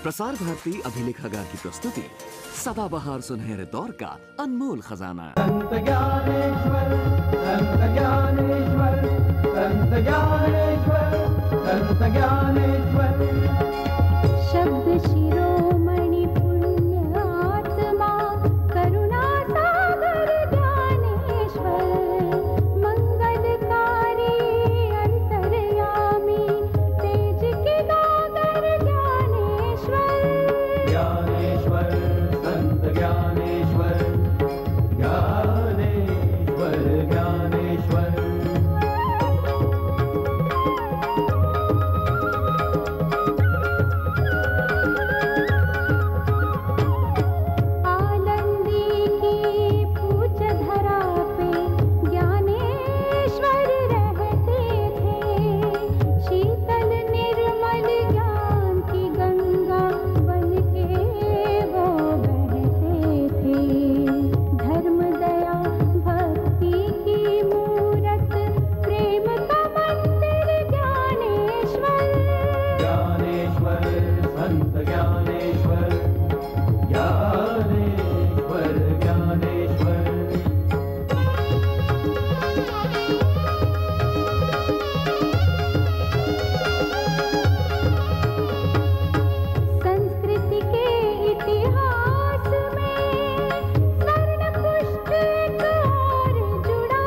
प्रसार भारती अभिलेखागार की प्रस्तुति सदाबहार सुनहरे दौर का अनमोल खजाना। संत ज्ञानेश्वर, संत ज्ञानेश्वर, संत ज्ञानेश्वर, संत ज्ञानेश्वर। शब्द शिरोमणि पुण्य आत्मा करुणा सागर ज्ञानेश्वर, मंगलकारी अंतर्यामी तेज के गागर ज्ञानेश्वर। ज्ञानेश्वर, संत ज्ञानेश्वर, ज्ञानेश्वर, ज्ञानेश्वर। आनंदी की पूज धरा पे ज्ञानेश्वर रहते थे, शीतल निर्मल ज्ञान की गंगा बन के वो बहते थे। धर्म दया भक्ति की मूरत, प्रेम का मंदिर ज्ञानेश्वर। ज्ञानेश्वर, संत ज्ञानेश्वर, ज्ञानेश्वर, ज्ञानेश्वर। संस्कृति के इतिहास में स्वर्ण पुष्प एक और जुड़ा,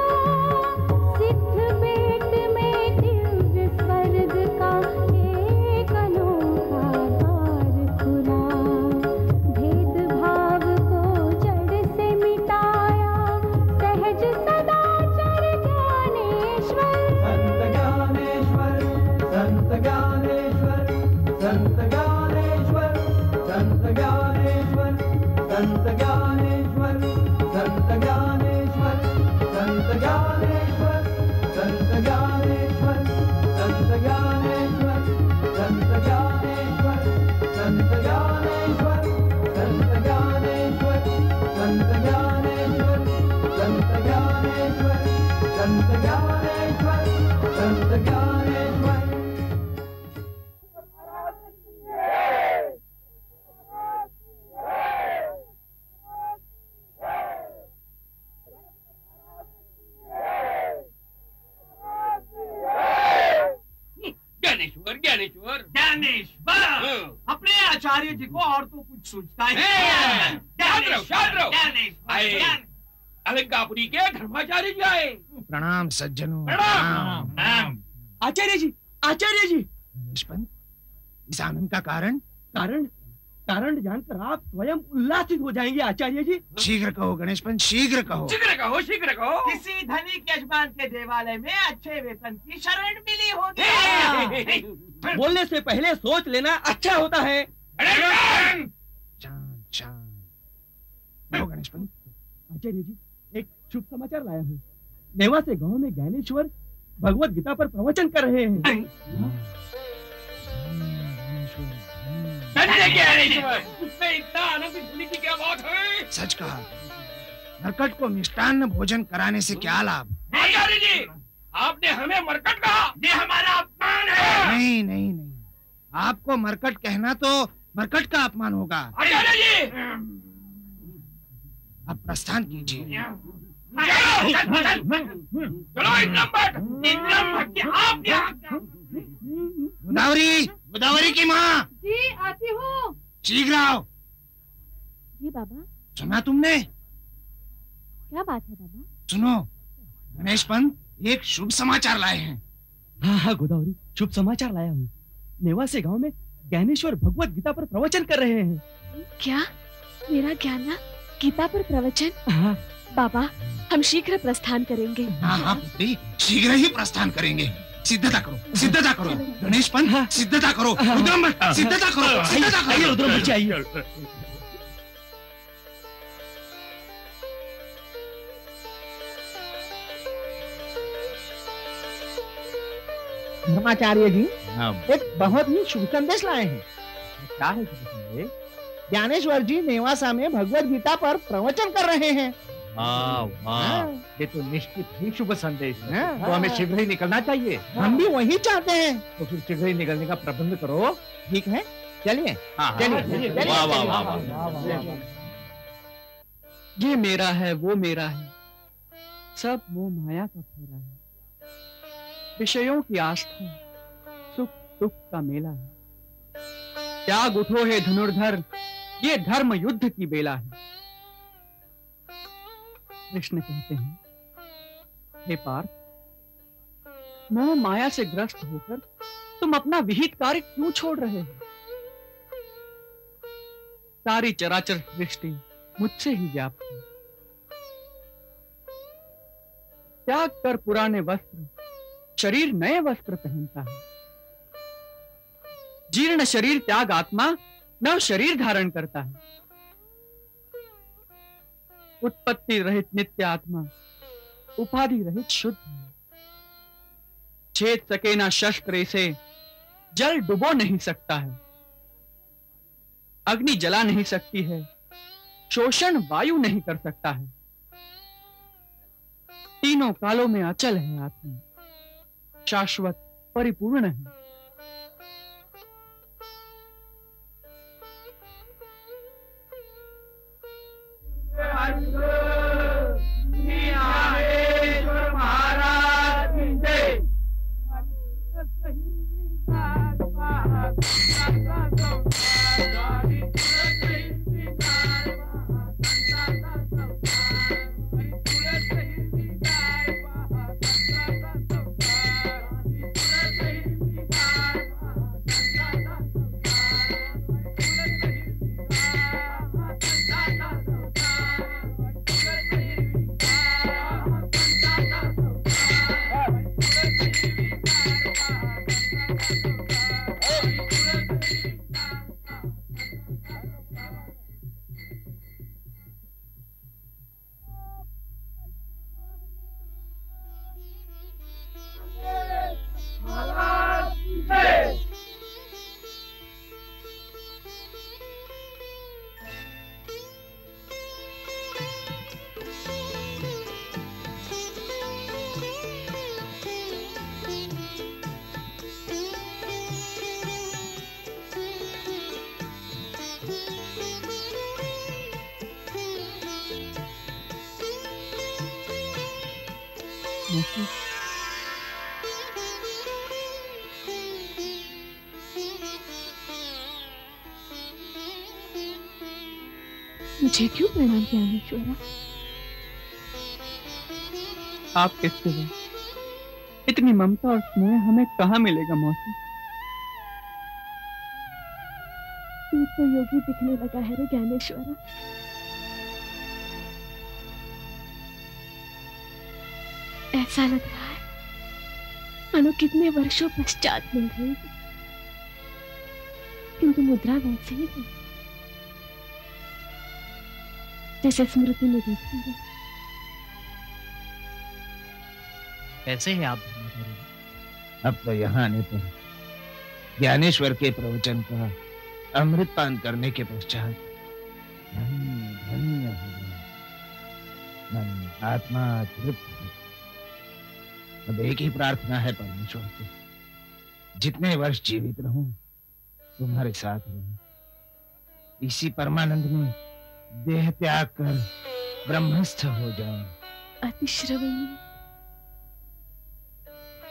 सिद्ध बेट में दिव्य स्वर्ग का एक अनोखा द्वार खुला। भेदभाव को जड़ से मिटाया सहज सदाचार ज्ञानेश्वर। संत ज्ञानेश्वर, संत ज्ञानेश्वर, संत ज्ञानेश्वर, संत ज्ञानेश्वर, संत ज्ञानेश्वर, संत ज्ञानेश्वर, संत ज्ञानेश्वर, संत ज्ञानेश्वर, संत ज्ञानेश्वर, संत ज्ञानेश्वर, संत ज्ञानेश्वर, संत ज्ञानेश्वर, संत ज्ञानेश्वर, संत ज्ञानेश्वर, संत ज्ञानेश्वर, संत ज्ञानेश्वर। ज्ञानेश्वर ज्ञानेश्वर ज्ञानेश्वर अपने आचार्य जी को और तो कुछ सोचता है। शांत रहो, शांत रहो। ज्ञानेश्वर, आए। ज्ञान- अलंकापुरी के धर्माचार्य जी आए। प्रणाम सज्जनों, प्रणाम। प्रणाम। आचार्य जी, आचार्य जी। गणेश पंत, इस आनंद का कारण कारण जानकर आप स्वयं उल्लासित हो जाएंगे आचार्य जी। शीघ्र कहो गणेश पंत, शीघ्र कहो। शीघ्र कहो, शीघ्र कहो। किसी धनिक यजमान के देवालय में अच्छे वेतन की शरण मिली होगी। बोलने से पहले सोच लेना अच्छा होता है। गणेश! शांत शांत। कहो गणेश पंत। आचार्य जी, एक शुभ समाचार लाया हूँ। नेवा से गांव में ज्ञानेश्वर भगवत गीता पर प्रवचन कर रहे हैं। धन्य ज्ञानेश्वर, उसमें इतना आनंदित होने की क्या बात है? सच कहा। नरकट को मिष्टान्न भोजन कराने से क्या लाभ? आचार्य जी, आपने हमें मरकट कहा, ये हमारा अपमान है। नहीं नहीं नहीं, आपको मरकट कहना तो मरकट का अपमान होगा। आचार्य जी, अब प्रस्थान कीजिए। चलो इंद्रम भट्ट, आप यहाँ। गोदावरी, गोदावरी की माँ, जी आती हूँ। शीघ्र आओ। जी बाबा, सुना तुमने? क्या बात है बाबा? सुनो, गणेश पंत एक शुभ समाचार लाए हैं। हाँ हाँ गोदावरी, शुभ समाचार लाया हूँ। नेवा से गांव में ज्ञानेश्वर भगवत गीता पर प्रवचन कर रहे हैं। क्या मेरा ज्ञाना गीता पर प्रवचन? हाँ बाबा, हम शीघ्र प्रस्थान करेंगे। हाँ हाँ पुत्री, शीघ्र ही प्रस्थान करेंगे। सिद्धता करो, सिद्धता करो। गणेश पंत, सिद्धता करो। रुद्रम भट्ट, सिद्धता करो, सिद्धता करो। रुद्रम भट्ट चाहिए। धर्माचार्य जी एक बहुत ही शुभ संदेश लाए हैं। क्या है शुभ संदेश? ज्ञानेश्वर जी नेवासा में भगवत गीता पर प्रवचन कर रहे हैं। वाह वाह, ये तो निश्चित ही शुभ संदेश है। तो हमें शीघ्र ही निकलना चाहिए। हम भी वही चाहते हैं। तो फिर शीघ्र ही निकलने का प्रबंध करो। ठीक है, चलिए चलिए। वाह वाह वाह वाह। ये मेरा है, वो मेरा है, सब मोह माया का फेरा है। विषयों की आस्था, सुख दुख का मेला है। त्याग उठो हे धनुर्धर, ये धर्म युद्ध की बेला है। कृष्ण कहते हैं, हे पार्थ, मोह माया से ग्रस्त होकर तुम अपना विहित कार्य क्यों छोड़ रहे हो? सारी चराचर सृष्टि मुझसे ही व्याप्त है। त्याग कर पुराने वस्त्र, शरीर नए वस्त्र पहनता है। जीर्ण शरीर त्याग आत्मा नव शरीर धारण करता है। उत्पत्ति रहित नित्य आत्मा उपाधि रहित शुद्ध है। छेद सके ना शस्त्र इसे, जल डुबो नहीं सकता है। अग्नि जला नहीं सकती है, शोषण वायु नहीं कर सकता है। तीनों कालों में अचल है आत्मा, शाश्वत परिपूर्ण है। महाराज की जय। मुझे क्यों प्रणाम ज्ञानेश्वरा? आपके सिवा इतनी ममता और स्नेह हमें कहाँ मिलेगा मौसी? तू तो योगी दिखने लगा है रे ज्ञानेश्वरा। ऐसा लग रहा है मानो कितने वर्षों पश्चात मिल रही है, किंतु मुद्रा वैसे ही है जैसे स्मृति में देखती है। कैसे हैं आप? अब तो यहाँ आने पर ज्ञानेश्वर के प्रवचन का अमृत पान करने के पश्चात धन्य धन्य हो गया। मन आत्मा तृप्त है। अब एक ही प्रार्थना है परमेश्वर से, जितने वर्ष जीवित रहूं तुम्हारे साथ रहूं। इसी परमानंद में देह त्याग कर ब्रह्मस्थ हो जाऊं। अतिश्रवणीय,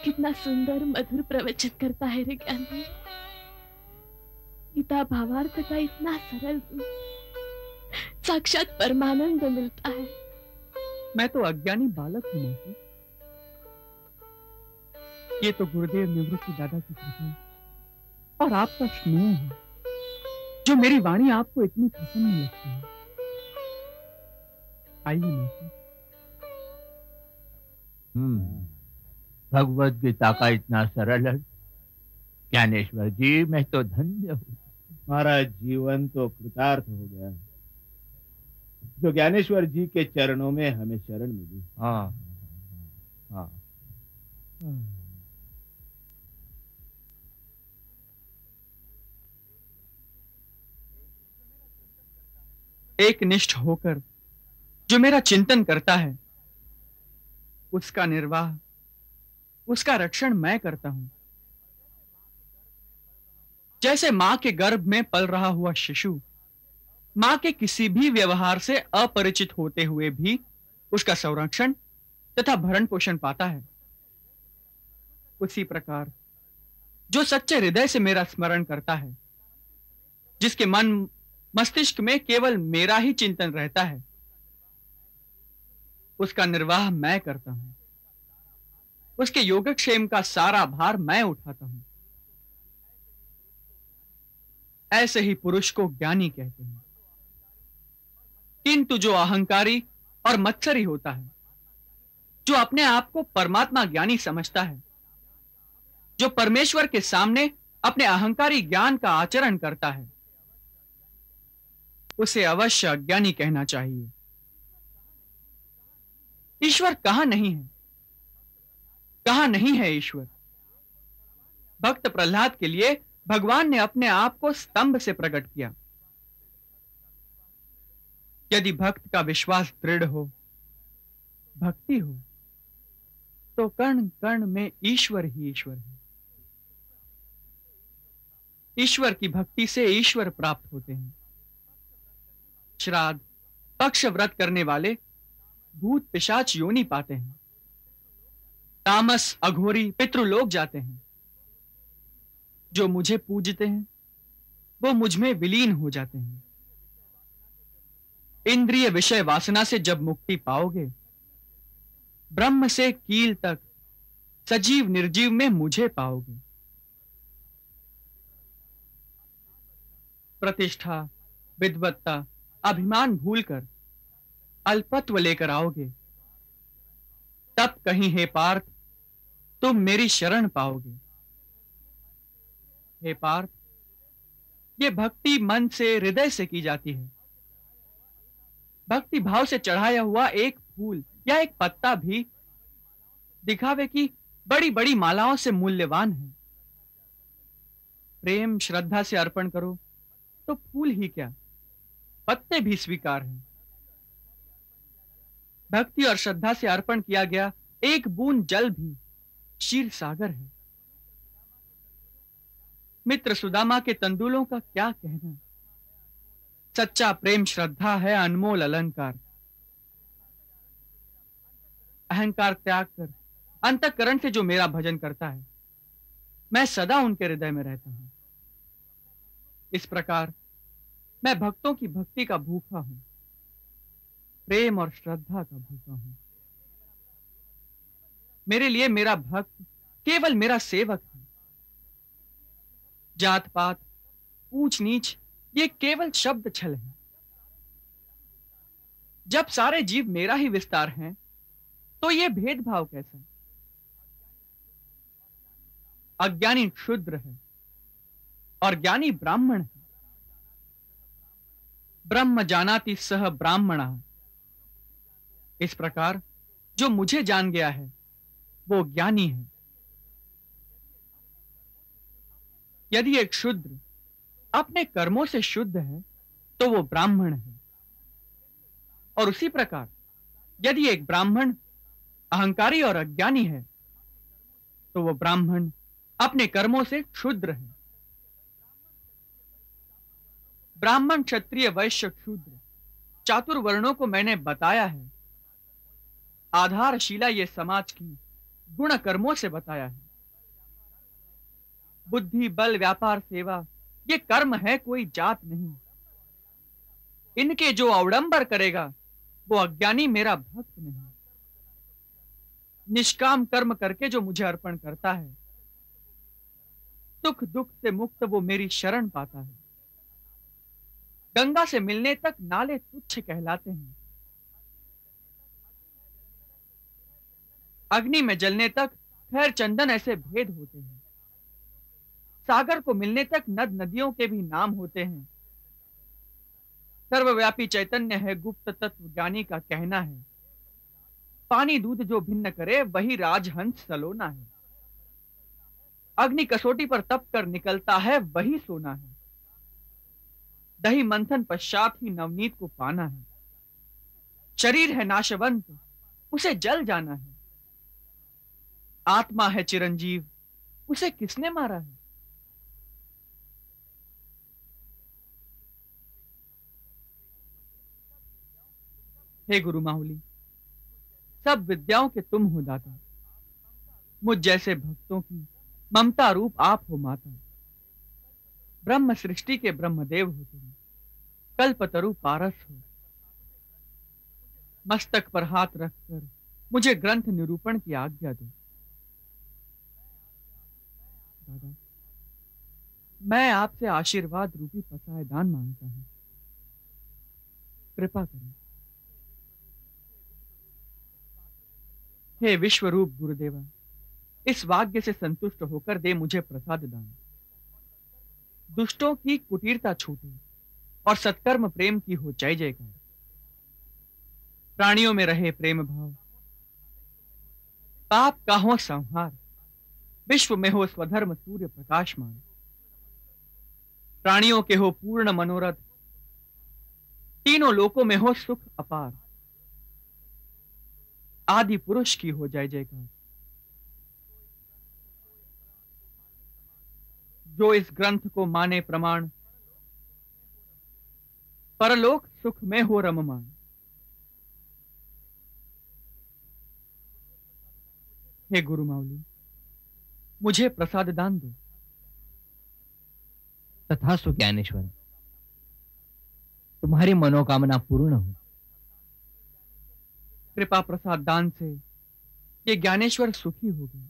कितना सुंदर मधुर प्रवचन करता है रे ज्ञानी। गीता भावार्थ का इतना सरल रूप, साक्षात परमानंद मिलता है। मैं तो अज्ञानी बालक हूं मौसी। ये तो गुरुदेव निवृत्ति दादा की कृपा और आपका स्नेह है जो मेरी वाणी आपको इतनी प्रसन्न लगती है। आइए मौसी। भगवत गीता का इतना सरल है। ज्ञानेश्वर जी, मैं तो धन्य हूँ। हमारा जीवन तो कृतार्थ हो गया, जो ज्ञानेश्वर जी के चरणों में हमें शरण मिली। हाँ हाँ। एक निष्ठ होकर जो मेरा चिंतन करता है, उसका निर्वाह, उसका रक्षण मैं करता हूं। जैसे मां के गर्भ में पल रहा हुआ शिशु मां के किसी भी व्यवहार से अपरिचित होते हुए भी उसका संरक्षण तथा भरण पोषण पाता है, उसी प्रकार जो सच्चे हृदय से मेरा स्मरण करता है, जिसके मन मस्तिष्क में केवल मेरा ही चिंतन रहता है, उसका निर्वाह मैं करता हूं, उसके योगक्षेम का सारा भार मैं उठाता हूं। ऐसे ही पुरुष को ज्ञानी कहते हैं। किंतु जो अहंकारी और मत्सरी होता है, जो अपने आप को परमात्मा ज्ञानी समझता है, जो परमेश्वर के सामने अपने अहंकारी ज्ञान का आचरण करता है, उसे अवश्य अज्ञानी कहना चाहिए। ईश्वर कहां नहीं है? कहां नहीं है ईश्वर? भक्त प्रहलाद के लिए भगवान ने अपने आप को स्तंभ से प्रकट किया। यदि भक्त का विश्वास दृढ़ हो, भक्ति हो, तो कण कण में ईश्वर ही ईश्वर है। ईश्वर की भक्ति से ईश्वर प्राप्त होते हैं। श्राद्ध पक्ष व्रत करने वाले भूत पिशाच योनि पाते हैं। तामस अघोरी पितृलोक जाते हैं। जो मुझे पूजते हैं वो मुझ में विलीन हो जाते हैं। इंद्रिय विषय वासना से जब मुक्ति पाओगे, ब्रह्म से कील तक सजीव निर्जीव में मुझे पाओगे। प्रतिष्ठा, विद्वत्ता, अभिमान भूलकर अल्पत्व लेकर आओगे, तब कहीं हे पार्थ तुम मेरी शरण पाओगे। हे पार्थ, ये भक्ति मन से, हृदय से की जाती है। भक्ति भाव से चढ़ाया हुआ एक फूल या एक पत्ता भी दिखावे की बड़ी बड़ी मालाओं से मूल्यवान है। प्रेम श्रद्धा से अर्पण करो तो फूल ही क्या, पत्ते भी स्वीकार हैं। भक्ति और श्रद्धा से अर्पण किया गया एक बूंद जल भी क्षीर सागर है। मित्र सुदामा के तंदुलों का क्या कहना। सच्चा प्रेम श्रद्धा है अनमोल अलंकार। अहंकार त्याग कर अंतःकरण से जो मेरा भजन करता है, मैं सदा उनके हृदय में रहता हूं। इस प्रकार मैं भक्तों की भक्ति का भूखा हूं, प्रेम और श्रद्धा का भूखा हूं। मेरे लिए मेरा भक्त केवल मेरा सेवक है। जात पात, ऊंच नीच ये केवल शब्द छल है। जब सारे जीव मेरा ही विस्तार हैं, तो ये भेदभाव कैसा? अज्ञानी क्षुद्र है और ज्ञानी ब्राह्मण है। ब्रह्म जानाति सह ब्राह्मणः। इस प्रकार जो मुझे जान गया है वो ज्ञानी है। यदि एक शूद्र अपने कर्मों से शुद्ध है तो वो ब्राह्मण है, और उसी प्रकार यदि एक ब्राह्मण अहंकारी और अज्ञानी है तो वो ब्राह्मण अपने कर्मों से क्षुद्र है। ब्राह्मण, क्षत्रिय, वैश्य, शूद्र चातुर्वर्णों को मैंने बताया है। आधारशिला ये समाज की गुण कर्मों से बताया है। बुद्धि, बल, व्यापार, सेवा ये कर्म है, कोई जात नहीं। इनके जो अवडंबर करेगा वो अज्ञानी मेरा भक्त नहीं। निष्काम कर्म करके जो मुझे अर्पण करता है, सुख दुख से मुक्त वो मेरी शरण पाता है। गंगा से मिलने तक नाले तुच्छ कहलाते हैं। अग्नि में जलने तक खैर चंदन ऐसे भेद होते हैं। सागर को मिलने तक नद नदियों के भी नाम होते हैं। सर्वव्यापी चैतन्य है गुप्त तत्व ज्ञानी का कहना है। पानी दूध जो भिन्न करे वही राजहंस सलोना है। अग्नि कसौटी पर तप कर निकलता है वही सोना है। दही मंथन पश्चात ही नवनीत को पाना है। शरीर है नाशवंत, उसे जल जाना है। आत्मा है चिरंजीव, उसे किसने मारा है? हे गुरु माहुली, सब विद्याओं के तुम हो दाता, मुझ जैसे भक्तों की ममता रूप आप हो माता। ब्रह्म सृष्टि के ब्रह्मदेव हो तुम, कल्पतरु पारस हो। मस्तक पर हाथ रखकर मुझे ग्रंथ निरूपण की आज्ञा दो। दादा, मैं आपसे आशीर्वाद रूपी पसाय दान मांगता हूं, कृपा करें। हे विश्वरूप गुरुदेवा, इस वाक्य से संतुष्ट होकर दे मुझे प्रसाद दान। दुष्टों की कुटीरता छूटे और सत्कर्म प्रेम की हो जय जयकार। प्राणियों में रहे प्रेम भाव, पाप का हो संहार, विश्व में हो स्वधर्म सूर्य प्रकाशमान। प्राणियों के हो पूर्ण मनोरथ, तीनों लोकों में हो सुख अपार। आदि पुरुष की हो जय जयकार। जो इस ग्रंथ को माने प्रमाण, परलोक सुख में हो रममान। हे गुरु माउली, मुझे प्रसाद दान दो। तथास्तु ज्ञानेश्वर, तुम्हारी मनोकामना पूर्ण हो। कृपा प्रसाद दान से ये ज्ञानेश्वर सुखी हो गए।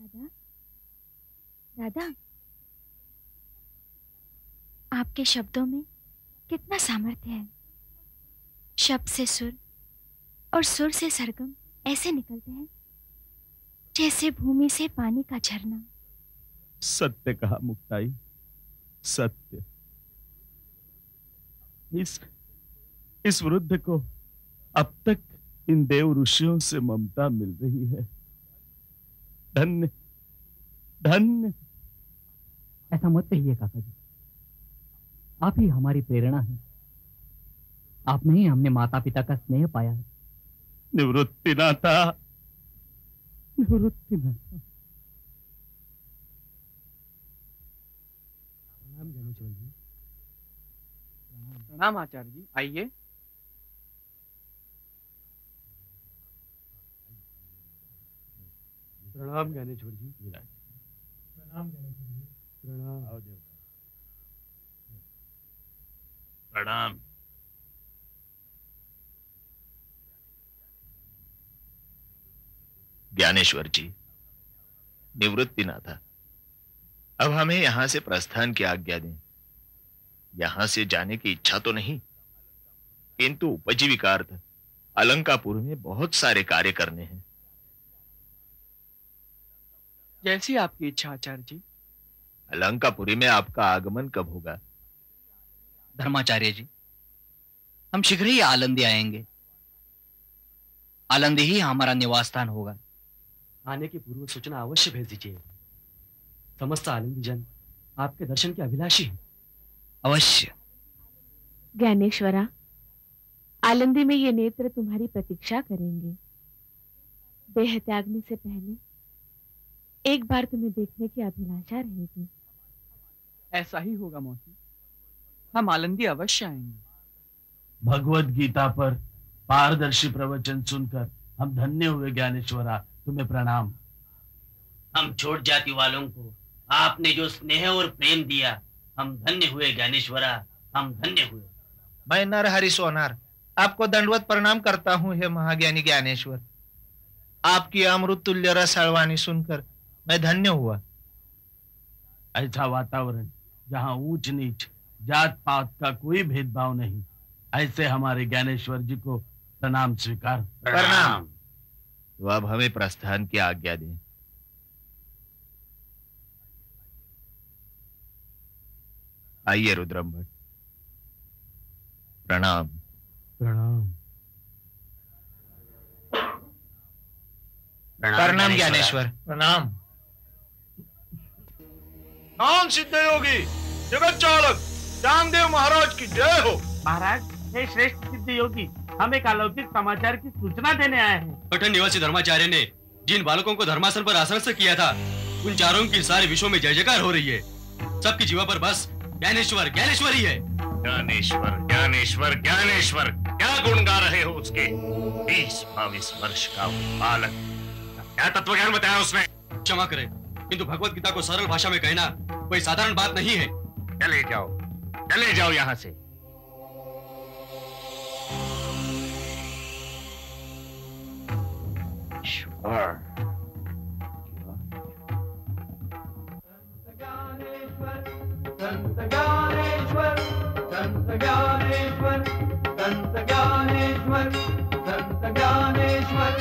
दादा, दादा, आपके शब्दों में कितना सामर्थ्य है। शब्द से सुर और सुर से सरगम ऐसे निकलते हैं जैसे भूमि से पानी का झरना। सत्य कहा मुक्ताई, सत्य। इस वृद्ध को अब तक इन देव ऋषियों से ममता मिल रही है। धन्य धन्य। ऐसा मत कहिए काका जी, आप ही हमारी प्रेरणा है। आप में ही हमने माता पिता का स्नेह पाया है। निवृत्तिनाथा, निवृत्तिनाथा। प्रणाम ज्ञानेश्वर जी। प्रणाम आचार्य जी, आइए। प्रणाम ज्ञानेश्वर जी। प्रणाम ज्ञानेश्वर जी। प्रणाम। प्रणाम। ज्ञानेश्वर जी, निवृत्तिनाथा, अब हमें यहां से प्रस्थान की आज्ञा दें। यहां से जाने की इच्छा तो नहीं, किंतु उपजीविकार्थ अलंकापुर में बहुत सारे कार्य करने हैं। जैसी आपकी इच्छा आचार्य जी। अलंकापुरी में आपका आगमन कब होगा? धर्माचार्य जी, हम शीघ्र ही आलंदी आएंगे। आलंदी ही हमारा निवास स्थान होगा। आने की पूर्व सूचना अवश्य भेज दीजिए। समस्त आलंदी जन आपके दर्शन के अभिलाषी हैं। अवश्य। ज्ञानेश्वरा, आलंदी में ये नेत्र तुम्हारी प्रतीक्षा करेंगे। देह त्यागने से पहले एक बार तुम्हें देखने की अभिलाषा रहेगी। ऐसा ही होगा मौसी, हम आलंदी अवश्य आएंगे। भगवत गीता पर पारदर्शी प्रवचन सुनकर हम धन्य हुए। ज्ञानेश्वरा, तुम्हें प्रणाम। हम छोट जाति वालों को आपने जो स्नेह और प्रेम दिया, हम धन्य हुए ज्ञानेश्वरा, हम धन्य हुए। मैं नरहरि सोनार आपको दंडवत प्रणाम करता हूँ। हे महाज्ञानी ज्ञानेश्वर, आपकी अमृत तुल्य रसावाणी सुनकर मैं धन्य हुआ। ऐसा वातावरण जहाँ ऊंच नीच जात पात का कोई भेदभाव नहीं, ऐसे हमारे ज्ञानेश्वर जी को प्रणाम स्वीकार। प्रणाम। तो अब हमें प्रस्थान की आज्ञा दें। आइए रुद्रम भट्ट। प्रणाम। प्रणाम। प्रणाम ज्ञानेश्वर। प्रणाम। नाम सिद्ध योगी जगत चालक चांगदेव महाराज की जय हो। महाराज, हे श्रेष्ठ सिद्ध योगी, हम एक अलौकिक समाचार की सूचना देने आए हैं। पटन निवासी धर्माचार्य ने जिन बालकों को धर्मासन पर आसन किया था, उन चारों की सारे विश्व में जय जयकार हो रही है। सबकी जीवा पर बस ज्ञानेश्वर ज्ञानेश्वर ही है। ज्ञानेश्वर ज्ञानेश्वर ज्ञानेश्वर, क्या गुण गा रहे हो उसके? 20-22 वर्ष का बालक, क्या तत्व ज्ञान बताया उसने? क्षमा करें, किंतु भगवत गीता को सरल भाषा में कहना कोई साधारण बात नहीं है। चले जाओ यहाँ से। संत ज्ञानेश्वर, संत ज्ञानेश्वर, संत ज्ञानेश्वर, संत ज्ञानेश्वर,